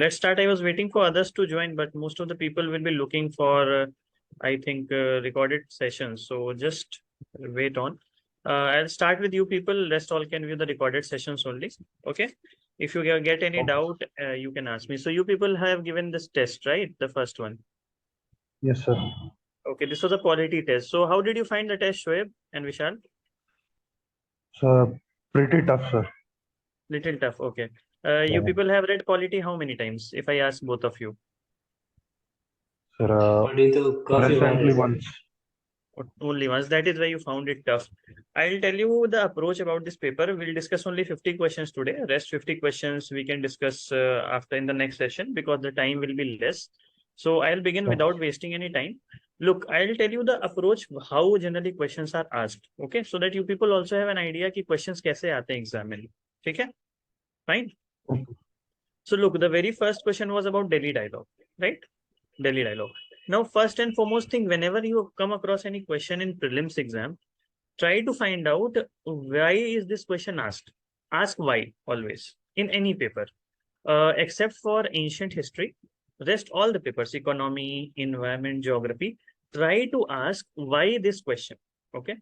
Let's start. I was waiting for others to join, but most of the people will be looking for, I think, recorded sessions. So just wait on. I'll start with you people. Rest all can view the recorded sessions only. Okay. If you get any doubt, you can ask me. So you people have given this test, right? The first one. Yes, sir. Okay. This was a quality test. So how did you find the test, Shoaib and Vishal? So pretty tough, sir. Little tough. Okay. You people have read quality how many times? If I ask both of you. Sir, recently once. Only once. That is why you found it tough. I'll tell you the approach about this paper. We'll discuss only 50 questions today. Rest 50 questions we can discuss after in the next session because the time will be less. So I'll begin without wasting any time. Look, I'll tell you the approach how generally questions are asked. Okay, so that you people also have an idea कि questions कैसे आते हैं exam में. ठीक है? Fine. So look, the very first question was about Delhi dialogue, right? Delhi dialogue. Now, first and foremost thing, whenever you come across any question in prelims exam, try to find out why is this question asked. Ask why always in any paper, except for ancient history. Rest all the papers, economy, environment, geography. Try to ask why this question. Okay.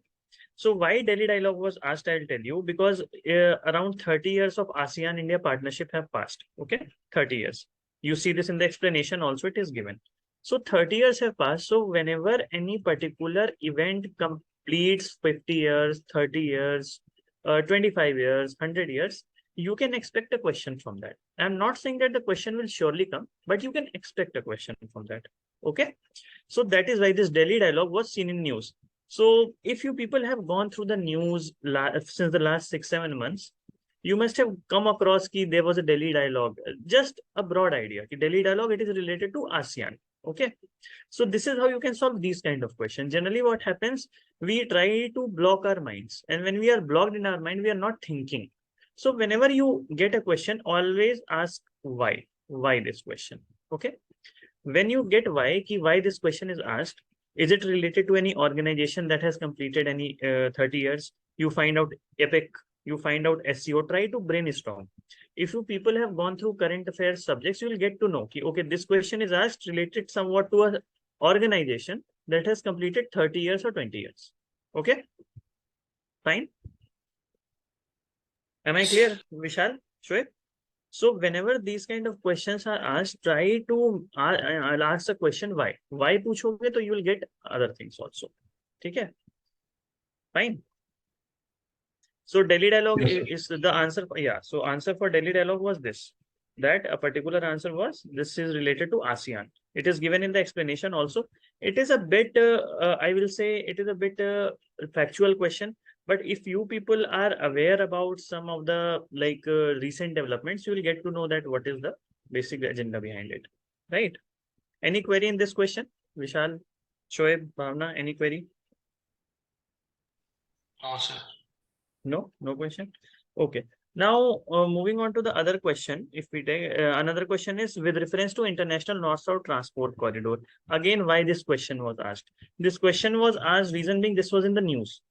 So why Delhi dialogue was asked, I'll tell you, because around 30 years of ASEAN-India partnership have passed. Okay, 30 years. You see this in the explanation also, it is given. So 30 years have passed. So whenever any particular event completes 50 years, 30 years, 25 years, 100 years, you can expect a question from that. I'm not saying that the question will surely come, but you can expect a question from that. Okay. So that is why this Delhi dialogue was seen in news. So if you people have gone through the news since the last 6-7 months, you must have come across that there was a Delhi dialogue. Just a broad idea. Delhi dialogue, it is related to ASEAN. Okay. So this is how you can solve these kind of questions. Generally what happens, we try to block our minds. And when we are blocked in our mind, we are not thinking. So whenever you get a question, always ask why. Why this question? Okay. When you get why this question is asked, is it related to any organization that has completed any 30 years? You find out EPIC, you find out SEO, try to brainstorm. If you people have gone through current affairs subjects, you will get to know, okay, this question is asked related somewhat to an organization that has completed 30 years or 20 years. Okay, fine. Am I clear, Vishal? Shoaib? So whenever these kind of questions are asked, try to I'll ask the question why. Why पूछोगे तो you will get other things also. ठीक है? Fine. So Delhi dialogue is the answer. Yeah. So answer for Delhi dialogue was this. That a particular answer was this is related to ASEAN. It is given in the explanation also. It is a bit, I will say, it is a bit factual question. But if you people are aware about some of the recent developments, you will get to know that what is the basic agenda behind it. Right? Any query in this question? Vishal, Shoaib, Bhavna, any query? No, sir. No, no question. Okay. Now, moving on to the other question, if we take another question is with reference to International North-South Transport Corridor. Again, why this question was asked? This question was asked, reason being this was in the news.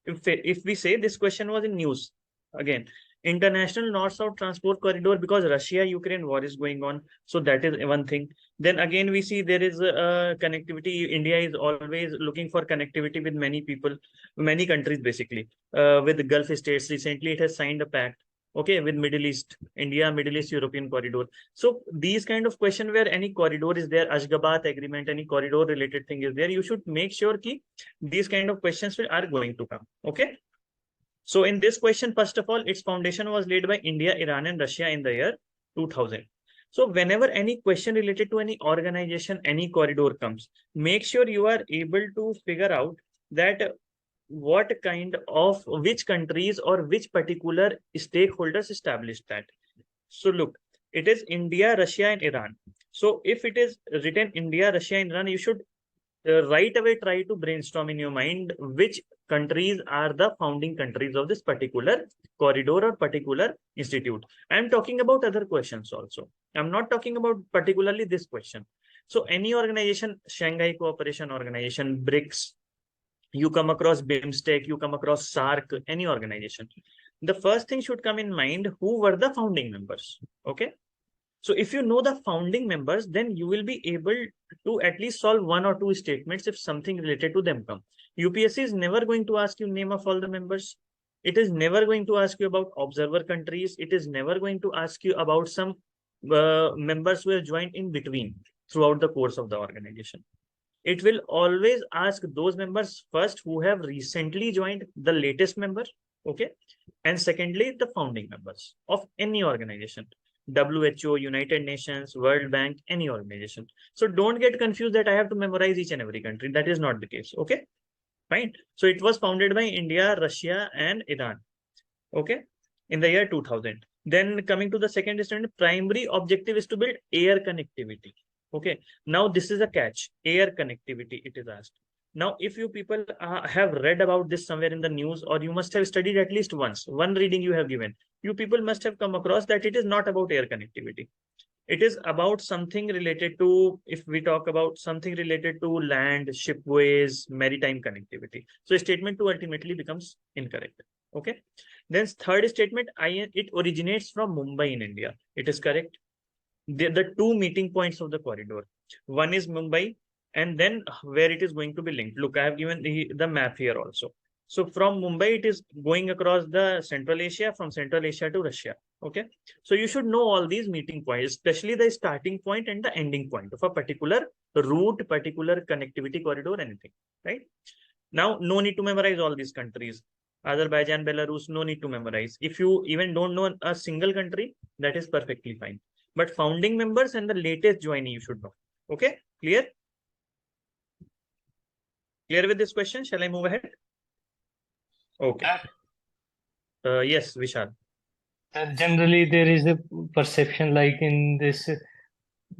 If we say this question was in news, again, International North-South Transport Corridor, because Russia-Ukraine war is going on. So that is one thing. Then again, we see there is a connectivity. India is always looking for connectivity with many people, many countries, basically, with the Gulf states. Recently, it has signed a pact, okay, with Middle East, India, Middle East, European corridor. So these kind of question where any corridor is there, Ashgabat agreement, any corridor related thing is there, you should make sure that these kind of questions are going to come, okay? So in this question, first of all, its foundation was laid by India, Iran, and Russia in the year 2000. So whenever any question related to any organization, any corridor comes, make sure you are able to figure out that what kind of which countries or which particular stakeholders established that. So look, it is India, Russia, and Iran. So if it is written India, Russia, and Iran, you should right away try to brainstorm in your mind which countries are the founding countries of this particular corridor or particular institute. I'm talking about other questions also. I'm not talking about particularly this question. So any organization, Shanghai Cooperation Organization, BRICS, you come across BIMSTEC, you come across SARC, any organization. The first thing should come in mind, who were the founding members? Okay. So if you know the founding members, then you will be able to at least solve one or two statements if something related to them come. UPSC is never going to ask you name of all the members. It is never going to ask you about observer countries. It is never going to ask you about some members who have joined in between throughout the course of the organization. It will always ask those members first who have recently joined, the latest member, okay? And secondly, the founding members of any organization. WHO, United Nations, World Bank, any organization. So don't get confused that I have to memorize each and every country. That is not the case, okay? Fine. So it was founded by India, Russia, and Iran, okay, in the year 2000. Then coming to the second statement, primary objective is to build air connectivity. Okay, now this is a catch, air connectivity, it is asked. Now, if you people have read about this somewhere in the news, or you must have studied at least once, one reading you have given, you people must have come across that it is not about air connectivity. It is about something related to, if we talk about something related to land, shipways, maritime connectivity. So statement 2 ultimately becomes incorrect. Okay. Then third statement, it originates from Mumbai in India. It is correct. The two meeting points of the corridor. One is Mumbai, and then where it is going to be linked. Look, I have given the map here also. So from Mumbai, it is going across the Central Asia, from Central Asia to Russia. Okay. So you should know all these meeting points, especially the starting point and the ending point of a particular route, particular connectivity corridor, anything, right? Now, no need to memorize all these countries. Azerbaijan, Belarus, no need to memorize. If you even don't know a single country, that is perfectly fine. But founding members and the latest joinee you should know. Okay, clear? Clear with this question? Shall I move ahead? Okay. Yes, Vishal. Generally, there is a perception like in this,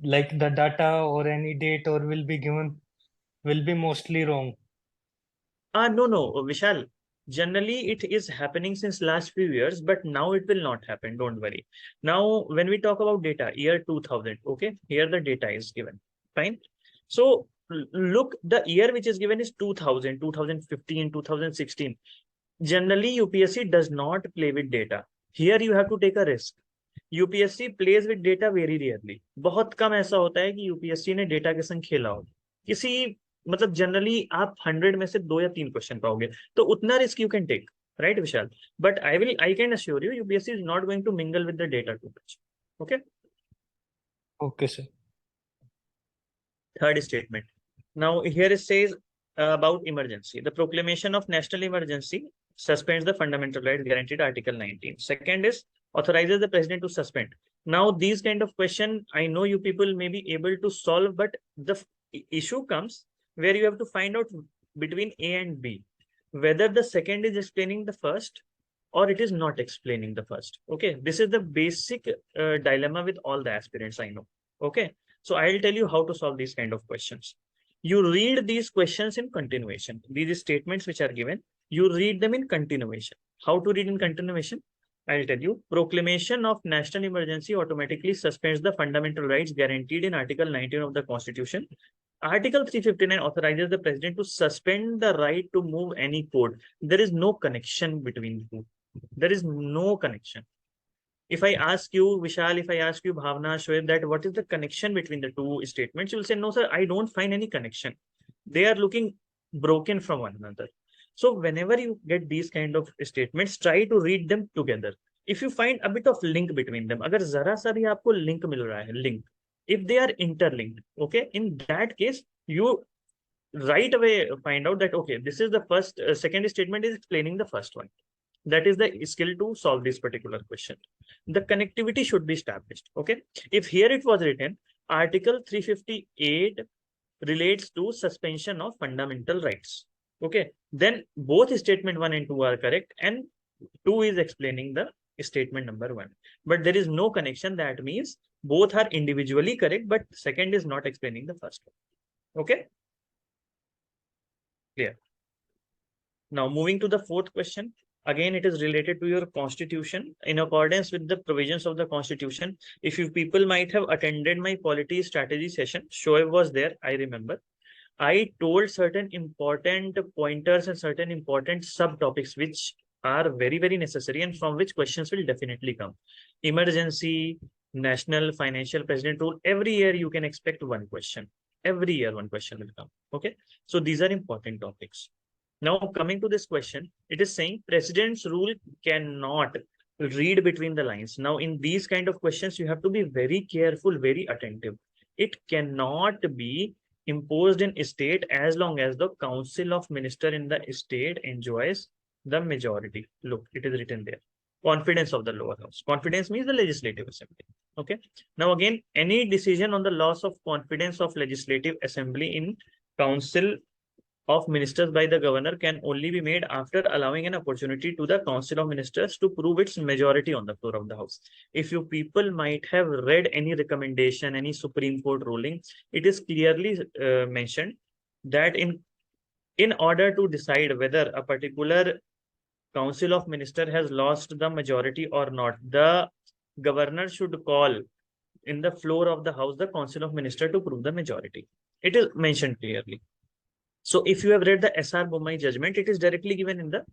like the data or any date or will be given will be mostly wrong. No, Vishal. Generally, it is happening since last few years, but now it will not happen. Don't worry. Now, when we talk about data, year 2000, okay, here the data is given. Fine. So look, the year which is given is 2000, 2015, 2016. Generally, UPSC does not play with data. Here you have to take a risk. UPSC plays with data very rarely. बहुत कम ऐसा होता है कि UPSC ने data के संग खेला हो. किसी मतलब जनरली आप 100 में से 2 या 3 क्वेश्चन पाओगे, तो उतना risk you can take, right Vishal? But I can assure you UPSC is not going to mingle with the data too much. Okay, Okay, sir. third statement. Now here it says about emergency. The proclamation of national emergency suspends the fundamental rights guaranteed Article 19. Second is authorizes the president to suspend. Now these kind of question I know you people may be able to solve, but the issue comes where you have to find out between A and B whether the second is explaining the first or it is not explaining the first. Okay, this is the basic dilemma with all the aspirants I know. Okay, so I'll tell you how to solve these kind of questions. You read these questions in continuation. These statements which are given, you read them in continuation. How to read in continuation? I'll tell you. Proclamation of national emergency automatically suspends the fundamental rights guaranteed in Article 19 of the Constitution. Article 359 authorizes the president to suspend the right to move any code. There is no connection between the two. There is no connection. If I ask you, Vishal, if I ask you, Bhavna, Shoaib, that what is the connection between the two statements, you will say, no, sir, I don't find any connection. They are looking broken from one another. So whenever you get these kind of statements, try to read them together. If you find a bit of link between them, agar zara sa bhi aapko link mil raha hai, link, if they are interlinked, okay, in that case, you right away find out that, okay, this is the first, second statement is explaining the first one. That is the skill to solve this particular question. The connectivity should be established. Okay. If here it was written, Article 358 relates to suspension of fundamental rights. Okay. Then both statement 1 and 2 are correct, and 2 is explaining the statement number 1. But there is no connection. That means both are individually correct, but second is not explaining the first one. Okay. Clear. Now moving to the fourth question. Again, it is related to your constitution. In accordance with the provisions of the constitution, if you people might have attended my polity strategy session, Shoaib was there, I remember. I told certain important pointers and certain important subtopics which are very, very necessary and from which questions will definitely come. Emergency, national financial president rule, every year you can expect one question. Every year one question will come. Okay, so these are important topics. Now coming to this question, it is saying president's rule cannot read between the lines. Now in these kind of questions, you have to be very careful, very attentive. It cannot be imposed in state as long as the council of minister in the state enjoys the majority. Look, it is written there. Confidence of the lower house. Confidence means the legislative assembly. Okay. Now again, any decision on the loss of confidence of legislative assembly in council of ministers by the governor can only be made after allowing an opportunity to the council of ministers to prove its majority on the floor of the house. If you people might have read any recommendation, any Supreme Court ruling, it is clearly mentioned that in order to decide whether a particular council of minister has lost the majority or not, the governor should call in the floor of the house the council of minister to prove the majority. It is mentioned clearly. So if you have read the S.R. Bommai judgment, it is directly given in the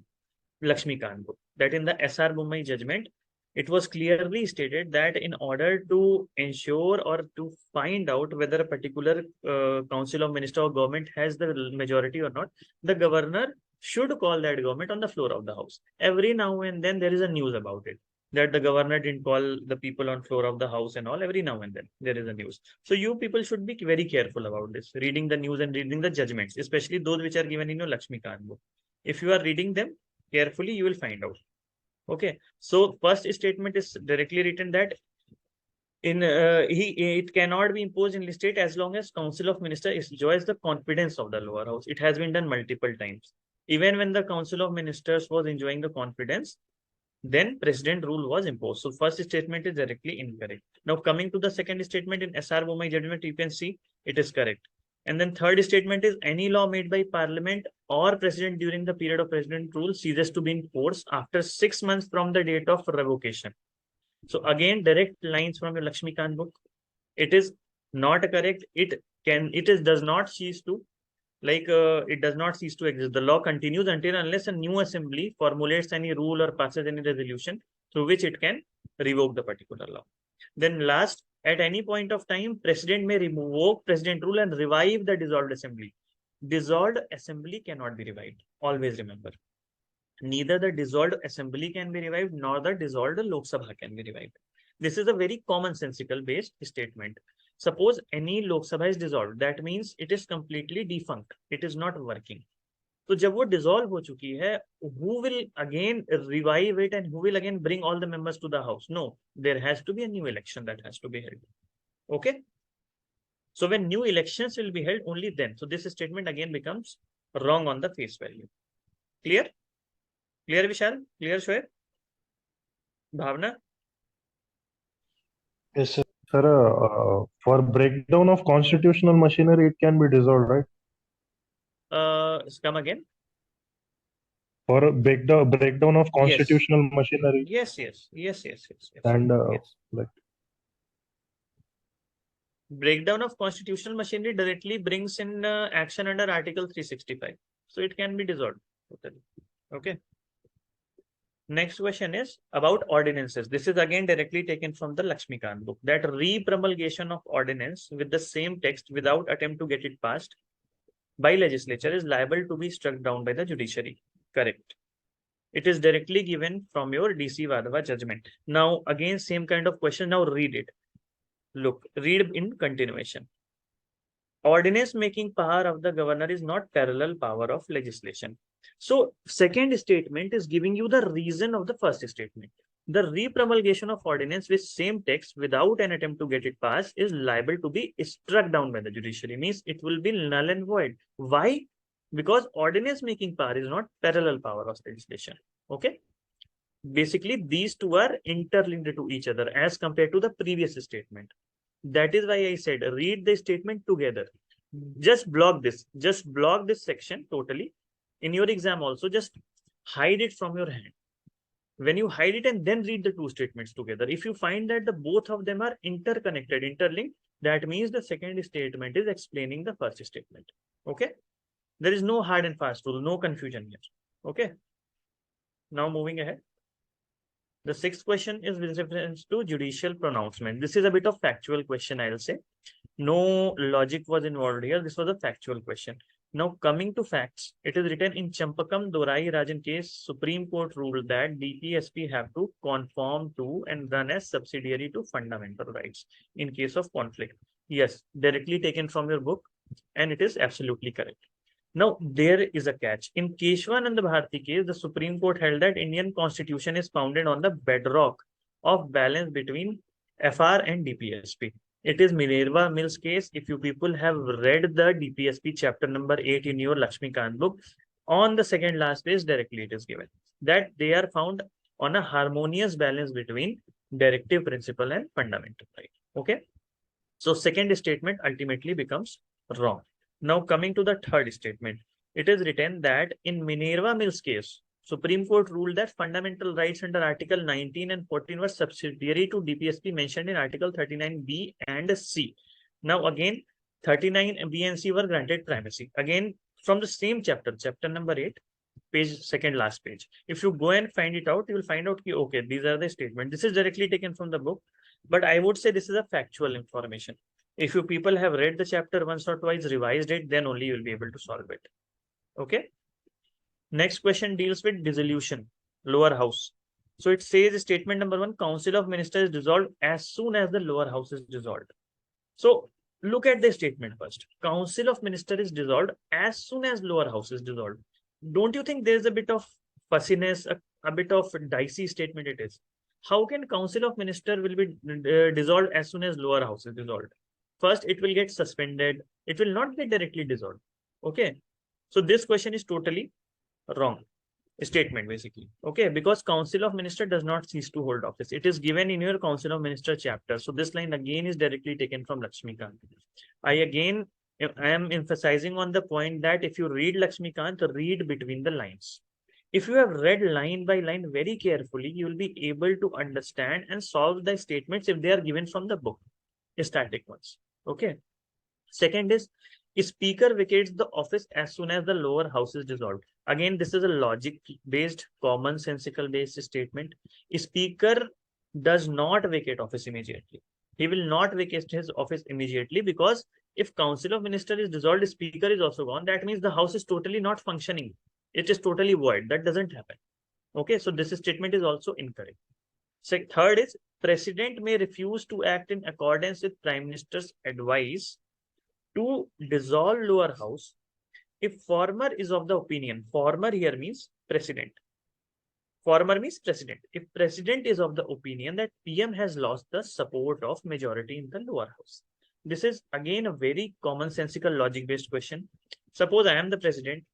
Lakshmikant book. That in the S.R. Bommai judgment, it was clearly stated that in order to ensure or to find out whether a particular council of minister or government has the majority or not, the governor should call that government on the floor of the house. Every now and then there is a news about it, that the governor didn't call the people on floor of the house and all. Every now and then there is a news. So you people should be very careful about this, reading the news and reading the judgments, especially those which are given in your Lakshmikant book. If you are reading them carefully, you will find out. Okay, so first statement is directly written that it cannot be imposed in the state as long as council of ministers enjoys the confidence of the lower house. It has been done multiple times. Even when the council of ministers was enjoying the confidence, then president rule was imposed. So first statement is directly incorrect. Now coming to the second statement in S.R. Bommai judgment, you can see it is correct. And then third statement is any law made by parliament or president during the period of president rule ceases to be in force after 6 months from the date of revocation. So again, direct lines from your Lakshmikant book. It is not correct. It does not cease to, it does not cease to exist. The law continues until unless a new assembly formulates any rule or passes any resolution through which it can revoke the particular law. Then last, at any point of time, president may revoke president rule and revive the dissolved assembly. Dissolved assembly cannot be revived. Always remember. Neither the dissolved assembly can be revived nor the dissolved Lok Sabha can be revived. This is a very commonsensical based statement. Suppose any Lok Sabha is dissolved, that means it is completely defunct. It is not working. तो जब वो dissolve हो चुकी है, who will again revive it and who will again bring all the members to the house? No, there has to be a new election that has to be held. Okay. So when new elections will be held, only then. So this statement again becomes wrong on the face value. Clear? Clear, Vishal? Clear, Shoaib? Bhavna? Yes, sir. Sir, for breakdown of constitutional machinery, it can be dissolved, right? Come again? For breakdown of constitutional machinery Yes. and Yes. like Breakdown of constitutional machinery directly brings in action under Article 365. So it can be dissolved. Totally. Okay. Next question is about ordinances. This is again directly taken from the Lakshmikant book. That re-promulgation of ordinance with the same text without attempt to get it passed by legislature is liable to be struck down by the judiciary. Correct. It is directly given from your DC Vadava judgment. Now again same kind of question. Now read it. Look, read in continuation. Ordinance making power of the governor is not parallel power of legislation. So second statement is giving you the reason of the first statement. The re-promulgation of ordinance with same text without an attempt to get it passed is liable to be struck down by the judiciary. Means it will be null and void. Why? Because ordinance making power is not parallel power of legislation. Okay. Basically, these two are interlinked to each other as compared to the previous statement. That is why I said read the statement together. Just block this. Just block this section totally. In your exam also, just hide it from your hand. When you hide it and then read the two statements together, if you find that the both of them are interconnected, interlinked, that means the second statement is explaining the first statement. Okay. There is no hard and fast rule, no confusion here. Okay. Now moving ahead. The sixth question is with reference to judicial pronouncement. This is a bit of factual question, I'll say. No logic was involved here. This was a factual question. Now, coming to facts, it is written in Champakam Dorai Rajan case, Supreme Court ruled that DPSP have to conform to and run as subsidiary to fundamental rights in case of conflict. Yes, directly taken from your book, and it is absolutely correct. Now, there is a catch. In Keshwanand Bharti case, the Supreme Court held that Indian Constitution is founded on the bedrock of balance between FR and DPSP. It is Minerva Mills case. If you people have read the DPSP chapter number 8 in your Lakshmikant book, on the second last page, directly it is given that they are found on a harmonious balance between directive principle and fundamental right. Okay. So second statement ultimately becomes wrong. Now coming to the third statement, it is written that in Minerva Mills case, Supreme Court ruled that fundamental rights under Article 19 and 14 were subsidiary to DPSP mentioned in Article 39B and C. Now again, 39B and C were granted primacy. Again, from the same chapter, chapter number 8, page second last page. If you go and find it out, you will find out, okay, these are the statements. This is directly taken from the book, but I would say this is a factual information. If you people have read the chapter once or twice, revised it, then only you will be able to solve it. Okay. Next question deals with dissolution, lower house. So it says statement number 1, Council of Ministers is dissolved as soon as the lower house is dissolved. So look at the statement first. Council of Ministers is dissolved as soon as lower house is dissolved. Don't you think there's a bit of fussiness, a bit of dicey statement it is? How can Council of Minister will be dissolved as soon as lower house is dissolved? First, it will get suspended. It will not get directly dissolved. Okay. So this question is totally wrong statement basically. Okay. Because Council of Minister does not cease to hold office. It is given in your Council of Minister chapter. So this line again is directly taken from Lakshmikant. I am emphasizing on the point that if you read Lakshmikant, read between the lines. If you have read line by line very carefully, you will be able to understand and solve the statements if they are given from the book, static ones. Okay. Second is, Speaker vacates the office as soon as the lower house is dissolved. Again, this is a logic-based, commonsensical-based statement. Speaker does not vacate office immediately. He will not vacate his office immediately because if Council of Ministers is dissolved, Speaker is also gone. That means the house is totally not functioning. It is totally void. That doesn't happen. Okay, so this statement is also incorrect. Third is, President may refuse to act in accordance with Prime Minister's advice to dissolve lower house if former is of the opinion. Former here means president. Former means president. If president is of the opinion that PM has lost the support of majority in the lower house. This is again a very commonsensical logic-based question. Suppose I am the president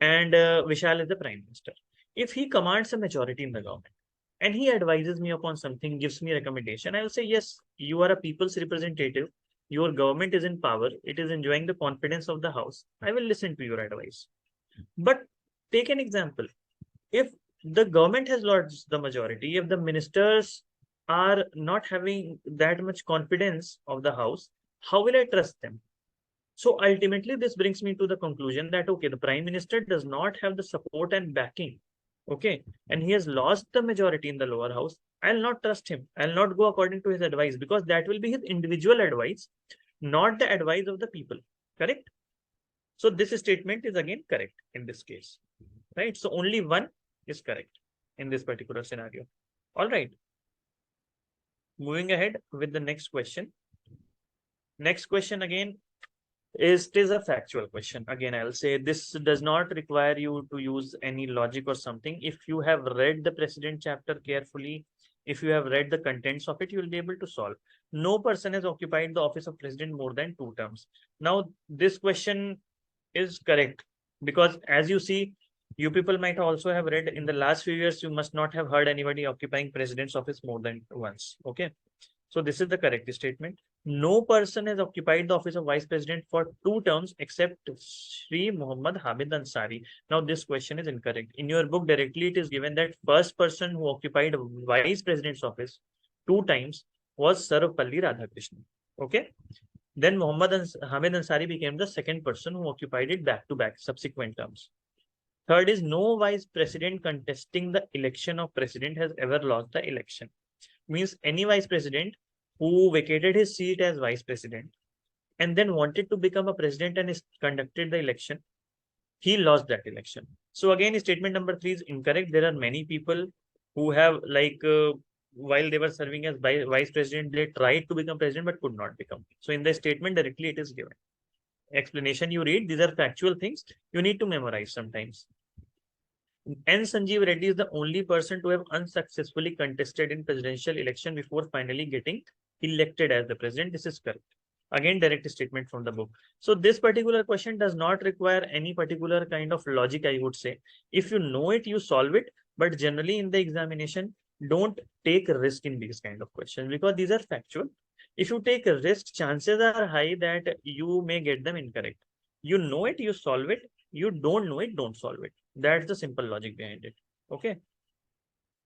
and Vishal is the prime minister. If he commands a majority in the government and he advises me upon something, gives me recommendation, I will say, yes, you are a people's representative. Your government is in power. It is enjoying the confidence of the house. I will listen to your advice. But take an example. If the government has lost the majority, if the ministers are not having that much confidence of the house, how will I trust them? So ultimately, this brings me to the conclusion that, okay, the prime minister does not have the support and backing. Okay. And he has lost the majority in the lower house. I'll not trust him. I'll not go according to his advice because that will be his individual advice, not the advice of the people. Correct? So this statement is again correct in this case. Right? So only one is correct in this particular scenario. All right. Moving ahead with the next question. Next question again is a factual question. Again, I'll say this does not require you to use any logic or something. If you have read the precedent chapter carefully, if you have read the contents of it, you will be able to solve. No person has occupied the office of president more than 2 terms. Now, this question is correct because as you see, you people might also have read in the last few years, you must not have heard anybody occupying president's office more than once. Okay. So this is the correct statement. No person has occupied the office of vice president for 2 terms except Sri Muhammad Hamid Ansari. Now this question is incorrect. In your book directly it is given that first person who occupied vice president's office 2 times was Sarvapalli Radhakrishnan. Okay. Then Muhammad Hamid Ansari became the second person who occupied it back to back subsequent terms. Third is no vice president contesting the election of president has ever lost the election. Means any vice president who vacated his seat as vice president and then wanted to become a president and conducted the election, he lost that election. So again, statement number 3 is incorrect. There are many people who have while they were serving as vice president, they tried to become president but could not become. So in the statement directly it is given. Explanation you read, these are factual things you need to memorize sometimes. N. Sanjeev Reddy is the only person to have unsuccessfully contested in presidential election before finally getting elected as the president. This is correct. Again, direct statement from the book. So this particular question does not require any particular kind of logic, I would say. If you know it, you solve it. But generally in the examination, don't take a risk in these kind of questions because these are factual. If you take a risk, chances are high that you may get them incorrect. You know it, you solve it. You don't know it, don't solve it. That's the simple logic behind it. Okay.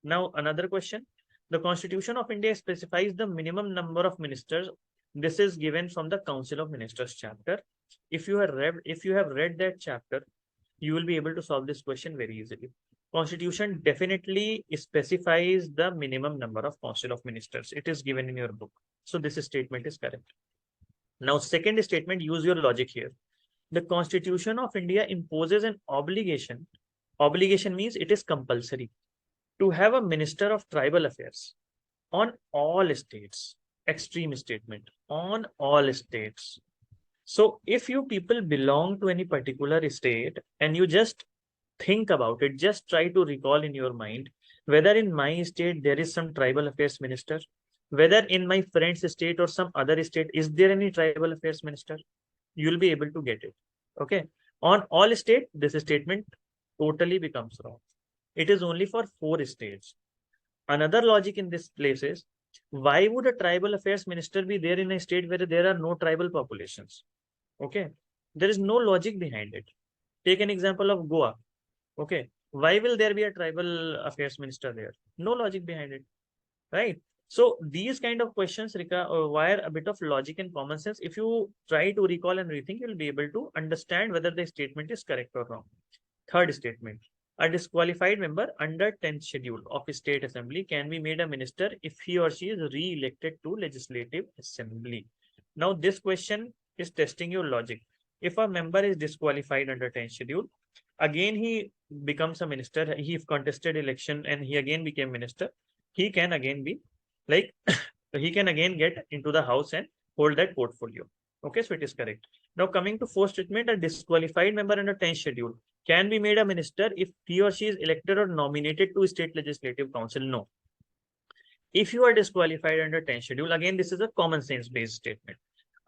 Now, another question. The Constitution of India specifies the minimum number of ministers. This is given from the Council of Ministers chapter. If you have read that chapter, you will be able to solve this question very easily. Constitution definitely specifies the minimum number of Council of Ministers. It is given in your book. So this statement is correct. Now, second statement, use your logic here. The Constitution of India imposes an obligation. Obligation means it is compulsory to have a Minister of Tribal Affairs on all states. Extreme statement, on all states. So if you people belong to any particular state and you just think about it, just try to recall in your mind whether in my state there is some tribal affairs minister, whether in my friend's state or some other state, is there any tribal affairs minister? You'll be able to get it. Okay. On all state, this statement totally becomes wrong. It is only for 4 states. Another logic in this place is, why would a tribal affairs minister be there in a state where there are no tribal populations? Okay. There is no logic behind it. Take an example of Goa. Okay. Why will there be a tribal affairs minister there? No logic behind it. Right. So these kind of questions require a bit of logic and common sense. If you try to recall and rethink, you'll be able to understand whether the statement is correct or wrong. Third statement. A disqualified member under 10th schedule of a state assembly can be made a minister if he or she is re-elected to legislative assembly. Now this question is testing your logic. If a member is disqualified under 10th schedule, again he becomes a minister, he contested election and he again became minister, he can again be like, he can again get into the house and hold that portfolio. Okay, so it is correct. Now coming to fourth statement, a disqualified member under 10th schedule can be made a minister if he or she is elected or nominated to state legislative council. No. If you are disqualified under 10th schedule, again this is a common sense based statement.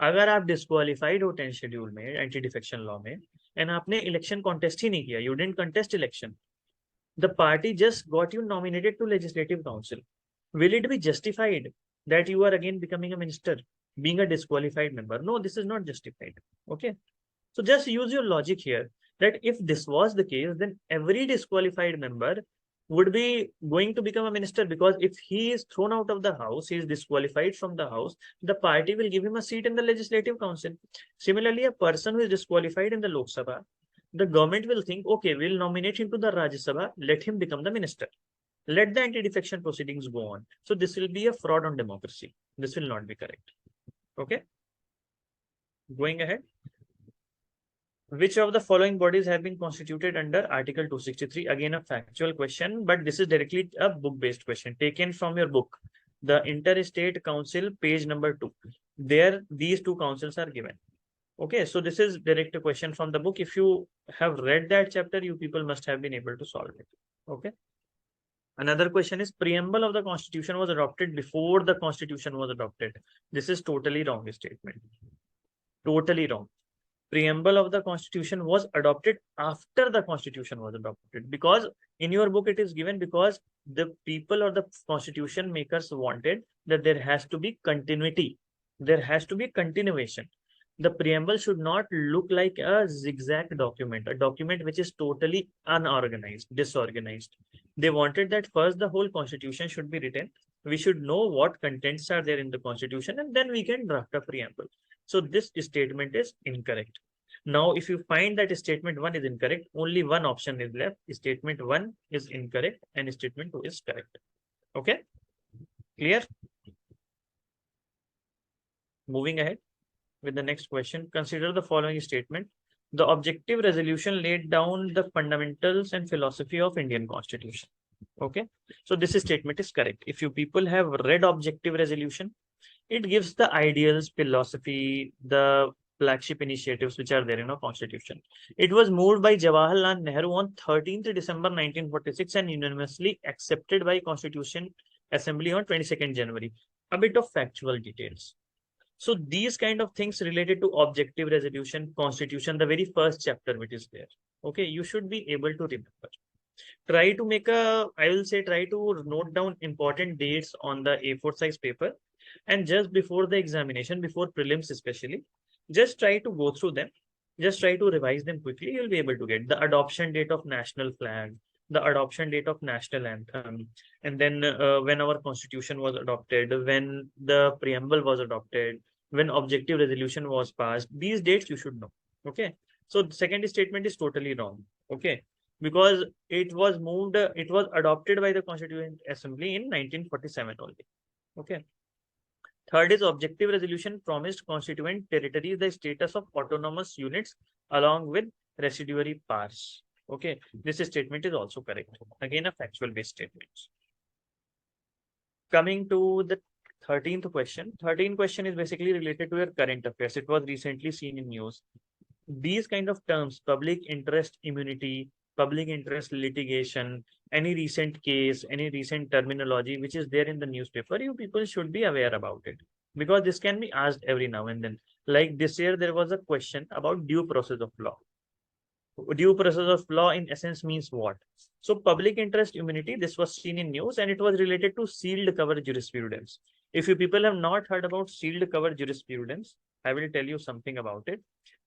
अगर आप disqualified हो 10th schedule में anti defection law में and आपने election contest ही नहीं किया, you didn't contest election, the party just got you nominated to legislative council, will it be justified that you are again becoming a minister being a disqualified member? No, this is not justified. Okay, so just use your logic here that if this was the case, then every disqualified member would be going to become a minister, because if he is thrown out of the house, he is disqualified from the house, the party will give him a seat in the legislative council. Similarly, a person who is disqualified in the Lok Sabha, the government will think, okay, we'll nominate him to the Rajya Sabha, let him become the minister. Let the anti-defection proceedings go on. So this will be a fraud on democracy. This will not be correct. Okay. Going ahead. Which of the following bodies have been constituted under Article 263? Again, a factual question, but this is directly a book-based question taken from your book. The Interstate Council, page number 2. There, these 2 councils are given. Okay, so this is direct question from the book. If you have read that chapter, you people must have been able to solve it. Okay. Another question is, preamble of the Constitution was adopted before the Constitution was adopted. This is totally wrong statement. Totally wrong. Preamble of the Constitution was adopted after the Constitution was adopted, because in your book it is given because the people or the Constitution makers wanted that there has to be continuity. There has to be continuation. The preamble should not look like a zigzag document, a document which is totally unorganized, disorganized. They wanted that first the whole Constitution should be written. We should know what contents are there in the Constitution, and then we can draft a preamble. So this statement is incorrect. Now, if you find that statement 1 is incorrect, only one option is left. Statement 1 is incorrect and statement 2 is correct. Okay, clear? Moving ahead with the next question. Consider the following statement. The objective resolution laid down the fundamentals and philosophy of Indian Constitution. Okay, so this statement is correct. If you people have read objective resolution, it gives the ideals, philosophy, the flagship initiatives which are there in our constitution. It was moved by Jawaharlal Nehru on 13th December 1946 and unanimously accepted by Constitution Assembly on 22nd January. A bit of factual details. So these kind of things related to objective resolution, constitution, the very first chapter which is there. Okay, you should be able to remember. Try to make I will say, try to note down important dates on the A4 size paper. And just before the examination, before prelims especially, just try to go through them. Just try to revise them quickly. You'll be able to get the adoption date of national flag, the adoption date of national anthem, and then when our constitution was adopted, when the preamble was adopted, when objective resolution was passed. These dates you should know. Okay. So the second statement is totally wrong. Okay. Because it was moved, it was adopted by the Constituent Assembly in 1947 only. Okay. Third is objective resolution promised constituent territories the status of autonomous units along with residuary powers. Okay, this statement is also correct. Again, a factual based statement. Coming to the 13th question. 13th question is basically related to your current affairs. It was recently seen in news. These kind of terms, public interest immunity, public interest litigation, any recent case, any recent terminology which is there in the newspaper, you people should be aware about it, because this can be asked every now and then. Like this year, there was a question about due process of law. Due process of law in essence means what? So public interest immunity, this was seen in news and it was related to sealed cover jurisprudence. If you people have not heard about sealed cover jurisprudence, I will tell you something about it.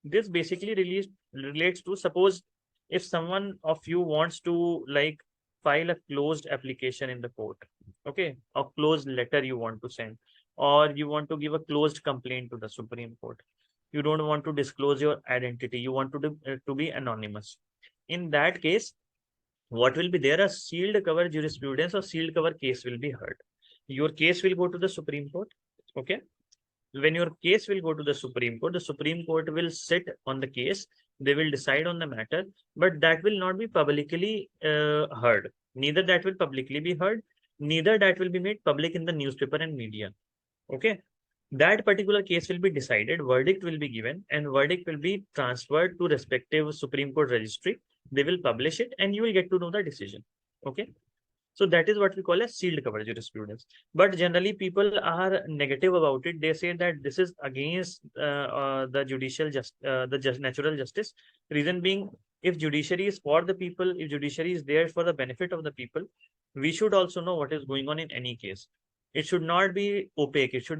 This basically relates to, suppose if someone of you wants to like file a closed application in the court, okay, a closed letter you want to send, or you want to give a closed complaint to the Supreme Court. You don't want to disclose your identity. You want to be anonymous. In that case, what will be there? A sealed cover jurisprudence or sealed cover case will be heard. Your case will go to the Supreme Court. Okay. When your case will go to the Supreme Court will sit on the case. They will decide on the matter, but that will not be publicly heard. Neither that will publicly be heard, neither that will be made public in the newspaper and media. Okay. That particular case will be decided, verdict will be given, and verdict will be transferred to respective Supreme Court registry. They will publish it and you will get to know the decision. Okay. So that is what we call a sealed cover jurisprudence. But generally people are negative about it. They say that this is against the natural justice. Reason being, if judiciary is for the people, if judiciary is there for the benefit of the people, we should also know what is going on in any case. It should not be opaque. It should